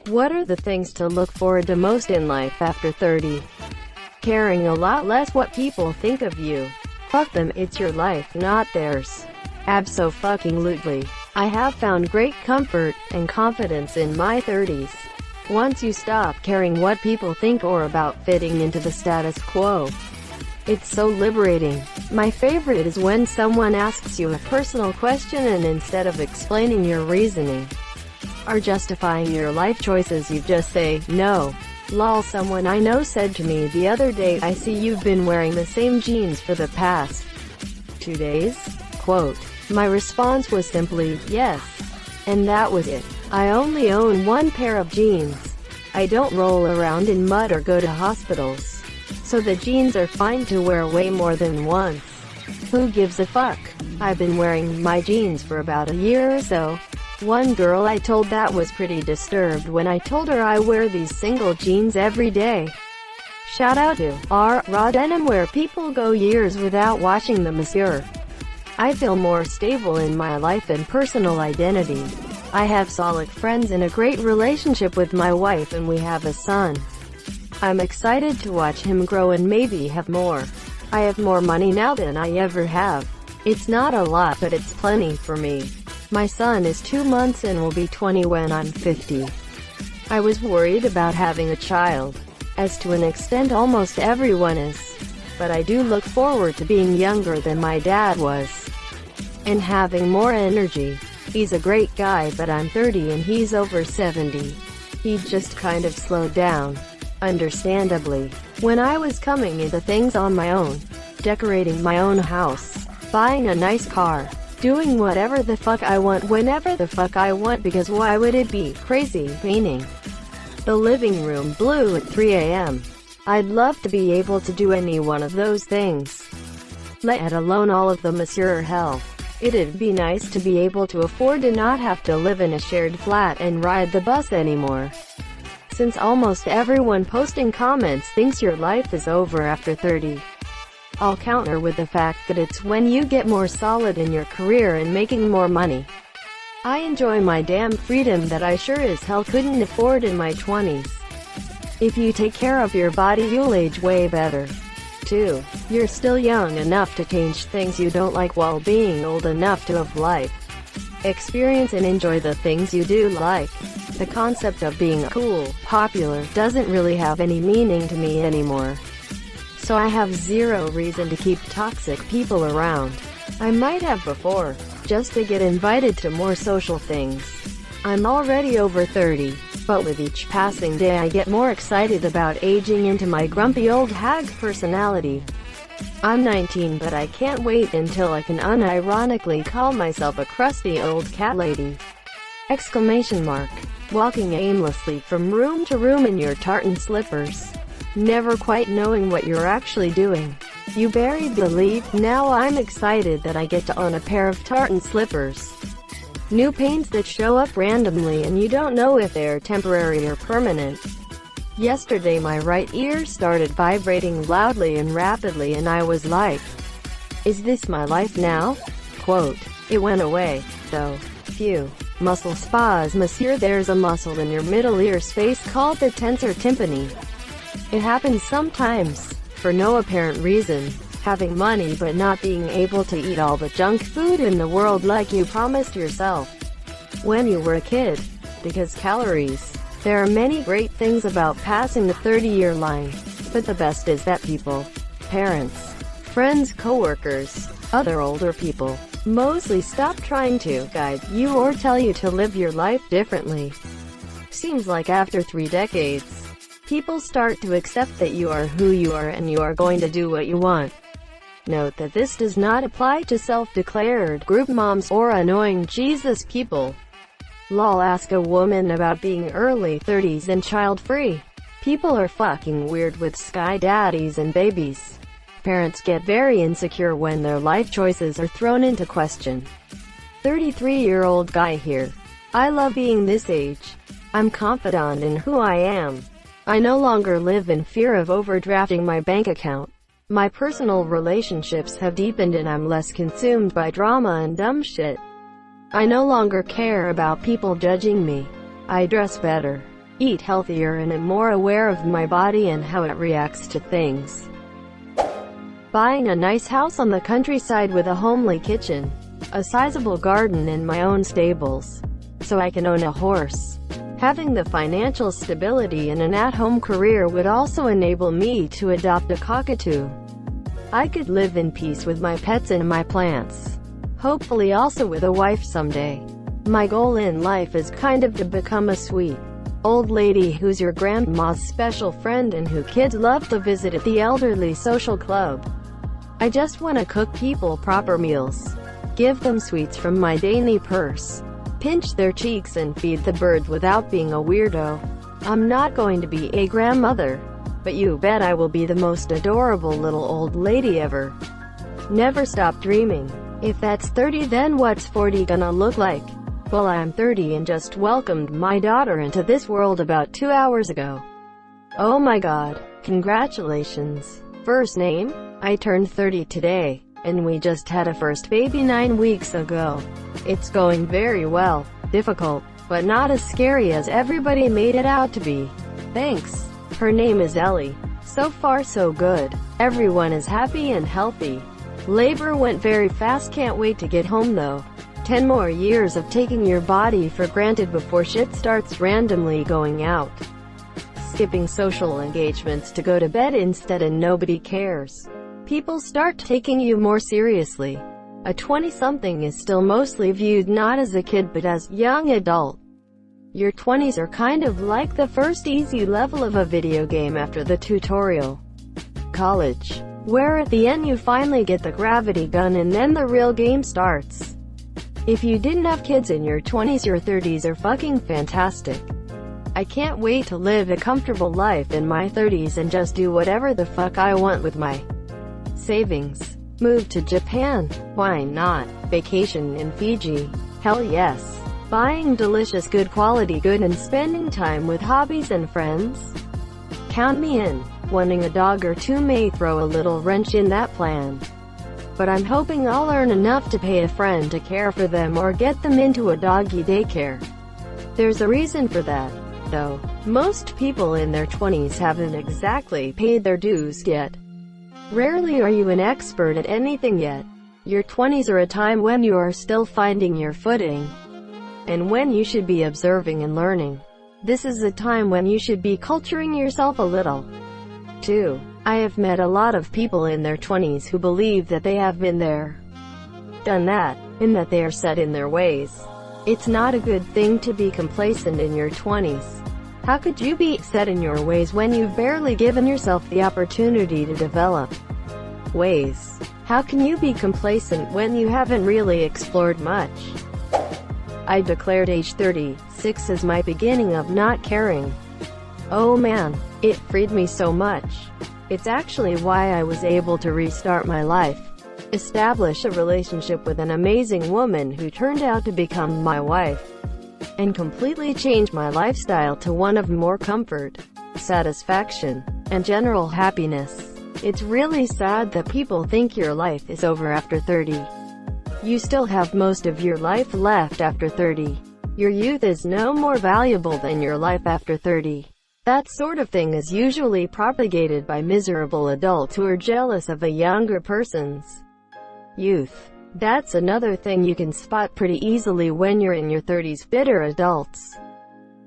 What are the things to look forward to most in life after 30? Caring a lot less what people think of you. Fuck them, it's your life, not theirs. Abso-fucking-lutely. I have found great comfort and confidence in my 30s. Once you stop caring what people think or about fitting into the status quo. It's so liberating. My favorite is when someone asks you a personal question and instead of explaining your reasoning or justifying your life choices you just say, no. Lol. Someone I know said to me the other day, I see you've been wearing the same jeans for the past 2 days? Quote. My response was simply, yes. And that was it. I only own one pair of jeans. I don't roll around in mud or go to hospitals. So the jeans are fine to wear way more than once. Who gives a fuck? I've been wearing my jeans for about a year or so. One girl I told that was pretty disturbed when I told her I wear these single jeans every day. Shout out to raw denim where people go years without washing them. Monsieur. I feel more stable in my life and personal identity. I have solid friends and a great relationship with my wife and we have a son. I'm excited to watch him grow and maybe have more. I have more money now than I ever have. It's not a lot but it's plenty for me. My son is 2 months and will be 20 when I'm 50. I was worried about having a child. As to an extent almost everyone is. But I do look forward to being younger than my dad was. And having more energy. He's a great guy but I'm 30 and he's over 70. He just kind of slowed down. Understandably. When I was coming into things on my own. Decorating my own house. Buying a nice car. Doing whatever the fuck I want whenever the fuck I want because why would it be crazy painting the living room blue at 3 a.m. I'd love to be able to do any one of those things. Let alone all of them. Monsieur hell. It'd be nice to be able to afford to not have to live in a shared flat and ride the bus anymore. Since almost everyone posting comments thinks your life is over after 30. I'll counter with the fact that it's when you get more solid in your career and making more money. I enjoy my damn freedom that I sure as hell couldn't afford in my 20s. If you take care of your body you'll age way better. 2. You're still young enough to change things you don't like while being old enough to have life experience and enjoy the things you do like. The concept of being cool, popular, doesn't really have any meaning to me anymore. So I have zero reason to keep toxic people around. I might have before, just to get invited to more social things. I'm already over 30, but with each passing day I get more excited about aging into my grumpy old hag personality. I'm 19 but I can't wait until I can unironically call myself a crusty old cat lady. Exclamation mark. Walking aimlessly from room to room in your tartan slippers. Never quite knowing what you're actually doing. You buried the lead. Now I'm excited that I get to own a pair of tartan slippers. New paints that show up randomly and you don't know if they're temporary or permanent. Yesterday my right ear started vibrating loudly and rapidly and I was like, is this my life now? Quote. It went away, though. Phew. Muscle spas. Monsieur, there's a muscle in your middle ear space called the tensor tympani. It happens sometimes, for no apparent reason. Having money but not being able to eat all the junk food in the world like you promised yourself when you were a kid. Because calories. There are many great things about passing the 30-year line, but the best is that people, parents, friends, coworkers, other older people, mostly stop trying to guide you or tell you to live your life differently. Seems like after 3 decades, people start to accept that you are who you are and you are going to do what you want. Note that this does not apply to self-declared group moms or annoying Jesus people. Lol. Ask a woman about being early 30s and child-free. People are fucking weird with sky daddies and babies. Parents get very insecure when their life choices are thrown into question. 33-year-old guy here. I love being this age. I'm confident in who I am. I no longer live in fear of overdrafting my bank account. My personal relationships have deepened and I'm less consumed by drama and dumb shit. I no longer care about people judging me. I dress better. eat healthier, and am more aware of my body and how it reacts to things. Buying a nice house on the countryside with a homely kitchen, a sizable garden and my own stables, so I can own a horse. Having the financial stability and an at-home career would also enable me to adopt a cockatoo. I could live in peace with my pets and my plants. Hopefully also with a wife someday. My goal in life is kind of to become a sweet old lady who's your grandma's special friend and who kids love to visit at the elderly social club. I just want to cook people proper meals, give them sweets from my dainty purse, pinch their cheeks and feed the birds without being a weirdo. I'm not going to be a grandmother, but you bet I will be the most adorable little old lady ever. Never stop dreaming. If that's 30, then what's 40 gonna look like? Well, I'm 30 and just welcomed my daughter into this world about 2 hours ago. Oh my god, congratulations. First name? I turned 30 today, and we just had a first baby 9 weeks ago. It's going very well. Difficult, but not as scary as everybody made it out to be. Thanks. Her name is Ellie. So far so good. Everyone is happy and healthy. Labor went very fast, can't wait to get home though. 10 more years of taking your body for granted before shit starts randomly going out. Skipping social engagements to go to bed instead and nobody cares. People start taking you more seriously. A 20-something is still mostly viewed not as a kid but as young adult. Your 20s are kind of like the first easy level of a video game after the tutorial. College, where at the end you finally get the gravity gun and then the real game starts. If you didn't have kids in your 20s, your 30s are fucking fantastic. I can't wait to live a comfortable life in my 30s and just do whatever the fuck I want with my savings. Move to Japan? Why not? Vacation in Fiji? Hell yes. Buying delicious good quality good and spending time with hobbies and friends? Count me in. Wanting a dog or two may throw a little wrench in that plan. But I'm hoping I'll earn enough to pay a friend to care for them or get them into a doggy daycare. There's a reason for that, though. Most people in their 20s haven't exactly paid their dues yet. Rarely are you an expert at anything yet. Your 20s are a time when you are still finding your footing, and when you should be observing and learning. This is a time when you should be culturing yourself a little, too. I have met a lot of people in their 20s who believe that they have been there, done that, and that they are set in their ways. It's not a good thing to be complacent in your 20s. How could you be set in your ways when you've barely given yourself the opportunity to develop ways? How can you be complacent when you haven't really explored much? I declared age 36 as my beginning of not caring. Oh man, it freed me so much. It's actually why I was able to restart my life, establish a relationship with an amazing woman who turned out to become my wife, and completely change my lifestyle to one of more comfort, satisfaction, and general happiness. It's really sad that people think your life is over after 30. You still have most of your life left after 30. Your youth is no more valuable than your life after 30. That sort of thing is usually propagated by miserable adults who are jealous of a younger person's youth. That's another thing you can spot pretty easily when you're in your 30s. Bitter adults.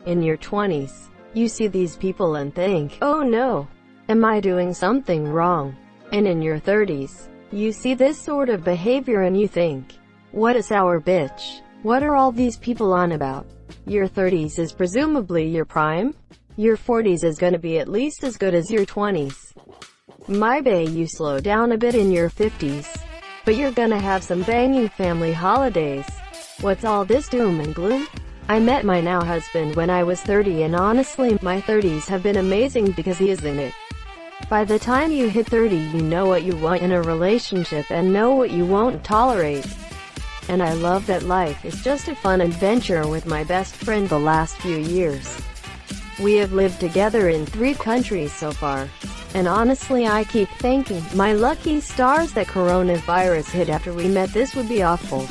In your 20s, you see these people and think, oh no, am I doing something wrong? And in your 30s, you see this sort of behavior and you think, what a sour bitch. What are all these people on about? Your 30s is presumably your prime. Your 40s is gonna be at least as good as your 20s. My bae, you slow down a bit in your 50s. But you're gonna have some banging family holidays. What's all this doom and gloom? I met my now husband when I was 30 and honestly, my 30s have been amazing because he is in it. By the time you hit 30, you know what you want in a relationship and know what you won't tolerate. And I love that life is just a fun adventure with my best friend the last few years. We have lived together in 3 countries so far. And honestly, I keep thanking my lucky stars that coronavirus hit after we met. This would be awful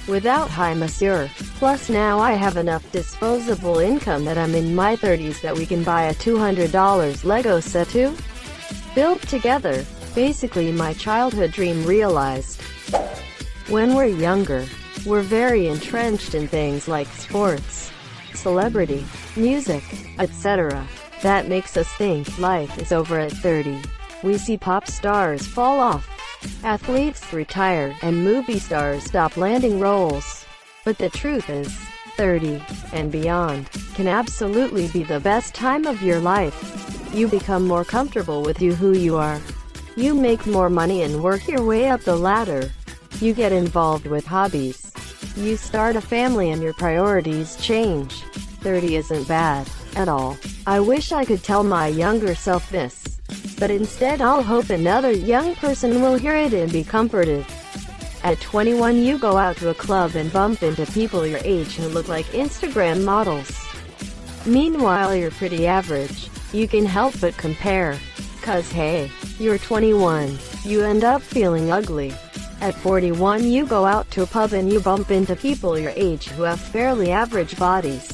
without. Hi monsieur. Plus now I have enough disposable income that I'm in my 30s that we can buy a $200 Lego set to build together. Basically my childhood dream realized. When we're younger, we're very entrenched in things like sports, celebrity, music, etc. That makes us think life is over at 30. We see pop stars fall off, athletes retire, and movie stars stop landing roles. But the truth is, 30 and beyond can absolutely be the best time of your life. You become more comfortable with who you are. You make more money and work your way up the ladder. You get involved with hobbies. You start a family and your priorities change. 30 isn't bad at all. I wish I could tell my younger self this, but instead I'll hope another young person will hear it and be comforted. At 21 you go out to a club and bump into people your age who look like Instagram models. Meanwhile you're pretty average. You can help but compare. Cause hey, you're 21. You end up feeling ugly. At 41 you go out to a pub and you bump into people your age who have fairly average bodies.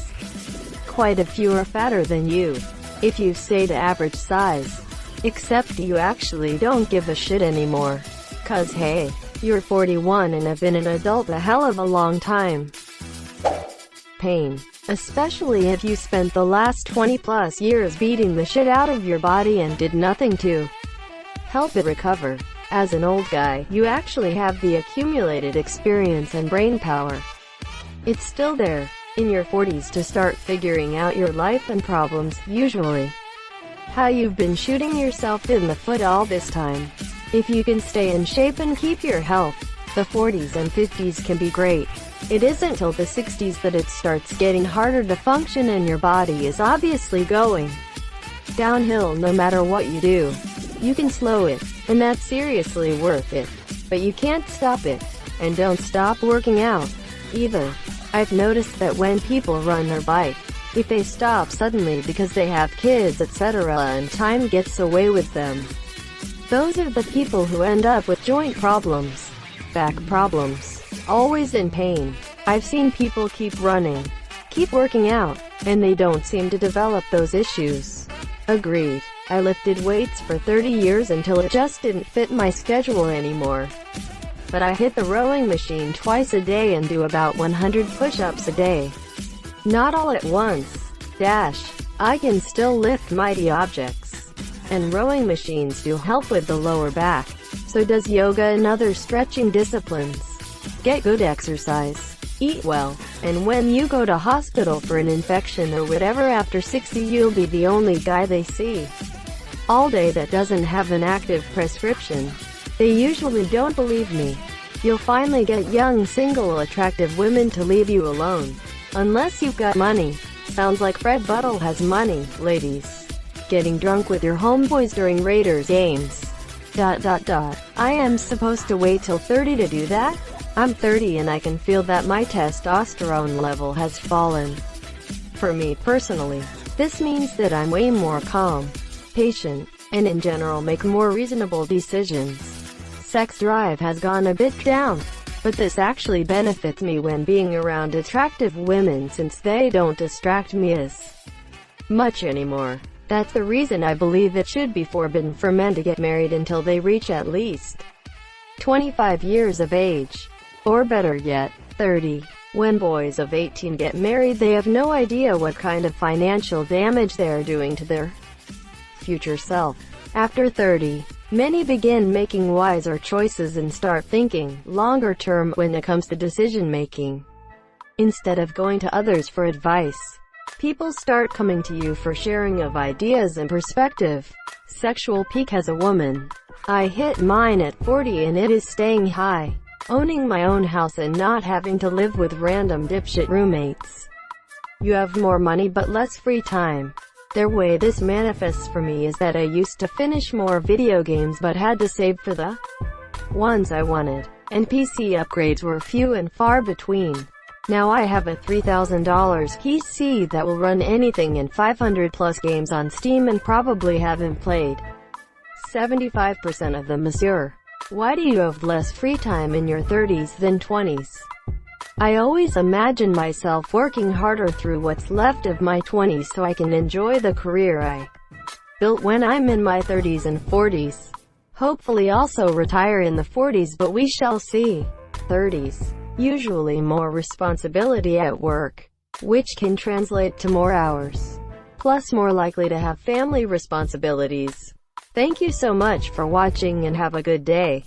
Quite a few are fatter than you, if you stay the average size. Except you actually don't give a shit anymore. Cause hey, you're 41 and have been an adult a hell of a long time. Pain. Especially if you spent the last 20 plus years beating the shit out of your body and did nothing to help it recover. As an old guy, you actually have the accumulated experience and brain power. It's still there, in your 40s to start figuring out your life and problems, usually. How you've been shooting yourself in the foot all this time. If you can stay in shape and keep your health, the 40s and 50s can be great. It isn't till the 60s that it starts getting harder to function and your body is obviously going downhill no matter what you do. You can slow it, and that's seriously worth it. But you can't stop it. And don't stop working out, either. I've noticed that when people run or bike, if they stop suddenly because they have kids etc. and time gets away with them, those are the people who end up with joint problems, back problems, always in pain. I've seen people keep running, keep working out, and they don't seem to develop those issues. Agreed. I lifted weights for 30 years until it just didn't fit my schedule anymore. But I hit the rowing machine twice a day and do about 100 push-ups a day. Not all at once. I can still lift mighty objects. And rowing machines do help with the lower back. So does yoga and other stretching disciplines. Get good exercise. Eat well. And when you go to hospital for an infection or whatever after 60 you'll be the only guy they see all day that doesn't have an active prescription. They usually don't believe me. You'll finally get young, single, attractive women to leave you alone. Unless you've got money. Sounds like Fred Buttle has money, ladies. Getting drunk with your homeboys during Raiders games. I am supposed to wait till 30 to do that? I'm 30 and I can feel that my testosterone level has fallen. For me personally, this means that I'm way more calm, patient, and in general make more reasonable decisions. Sex drive has gone a bit down, but this actually benefits me when being around attractive women since they don't distract me as much anymore. That's the reason I believe it should be forbidden for men to get married until they reach at least 25 years of age. Or better yet, 30. When boys of 18 get married they have no idea what kind of financial damage they are doing to their future self. After 30, many begin making wiser choices and start thinking longer term when it comes to decision making. Instead of going to others for advice, people start coming to you for sharing of ideas and perspective. Sexual peak as a woman. I hit mine at 40 and it is staying high. Owning my own house and not having to live with random dipshit roommates. You have more money but less free time. The way this manifests for me is that I used to finish more video games but had to save for the ones I wanted, and PC upgrades were few and far between. Now I have a $3,000 PC that will run anything and 500 plus games on Steam and probably haven't played 75% of them, monsieur. Why do you have less free time in your 30s than 20s? I always imagine myself working harder through what's left of my 20s so I can enjoy the career I built when I'm in my 30s and 40s. Hopefully also retire in the 40s, but we shall see. 30s. Usually more responsibility at work, which can translate to more hours. Plus more likely to have family responsibilities. Thank you so much for watching and have a good day.